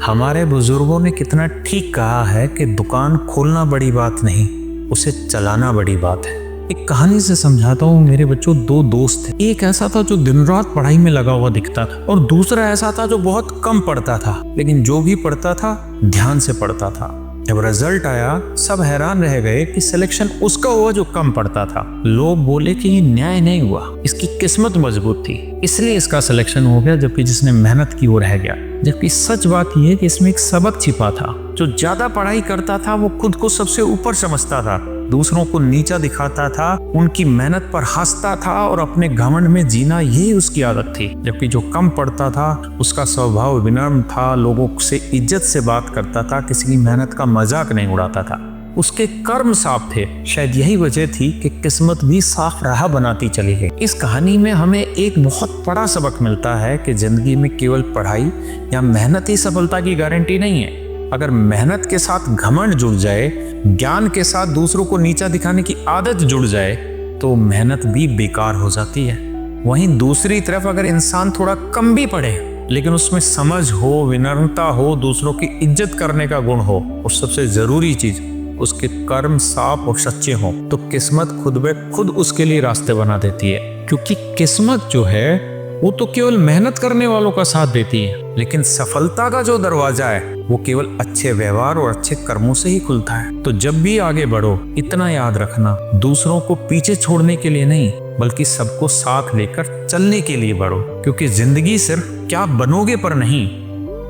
हमारे बुजुर्गों ने कितना ठीक कहा है कि दुकान खोलना बड़ी बात नहीं, उसे चलाना बड़ी बात है। एक कहानी से समझाता हूँ मेरे बच्चों। दो दोस्त थे। एक ऐसा था जो दिन रात पढ़ाई में लगा हुआ दिखता था और दूसरा ऐसा था जो बहुत कम पढ़ता था, लेकिन जो भी पढ़ता था ध्यान से पढ़ता था। जब रिजल्ट आया सब हैरान रह गए कि सिलेक्शन उसका हुआ जो कम पढ़ता था। लोग बोले कि ये न्याय नहीं हुआ, इसकी किस्मत मजबूत थी इसलिए इसका सिलेक्शन हो गया, जबकि जिसने मेहनत की वो रह गया। जबकि सच बात यह है कि इसमें एक सबक छिपा था। जो ज्यादा पढ़ाई करता था वो खुद को सबसे ऊपर समझता था, दूसरों को नीचा दिखाता था, उनकी मेहनत पर हंसता था और अपने घमंड में जीना यही उसकी आदत थी। जबकि जो कम पढ़ता था उसका स्वभाव विनम्र था, लोगों से इज्जत से बात करता था, किसी की मेहनत का मजाक नहीं उड़ाता था। उसके कर्म साफ थे। शायद यही वजह थी कि किस्मत भी साफ राह बनाती चली गई। इस कहानी में हमें एक बहुत बड़ा सबक मिलता है कि जिंदगी में केवल पढ़ाई या मेहनत ही सफलता की गारंटी नहीं है। अगर मेहनत के साथ घमंड जुड़ जाए, ज्ञान के साथ दूसरों को नीचा दिखाने की आदत जुड़ जाए, तो मेहनत भी बेकार हो जाती है। वहीं दूसरी तरफ अगर इंसान थोड़ा कम भी पढ़े लेकिन उसमें समझ हो, विनम्रता हो, दूसरों की इज्जत करने का गुण हो और सबसे जरूरी चीज उसके कर्म साफ और सच्चे हों, तो किस्मत खुद ब खुद उसके लिए रास्ते बना देती है। क्योंकि किस्मत जो है वो तो केवल मेहनत करने वालों का साथ देती है, लेकिन सफलता का जो दरवाजा है वो केवल अच्छे व्यवहार और अच्छे कर्मों से ही खुलता है। तो जब भी आगे बढ़ो इतना याद रखना, दूसरों को पीछे छोड़ने के लिए नहीं बल्कि सबको साथ लेकर चलने के लिए बढ़ो। क्योंकि जिंदगी सिर्फ क्या बनोगे पर नहीं,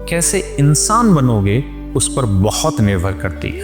कैसे इंसान बनोगे उस पर बहुत निर्भर करती है।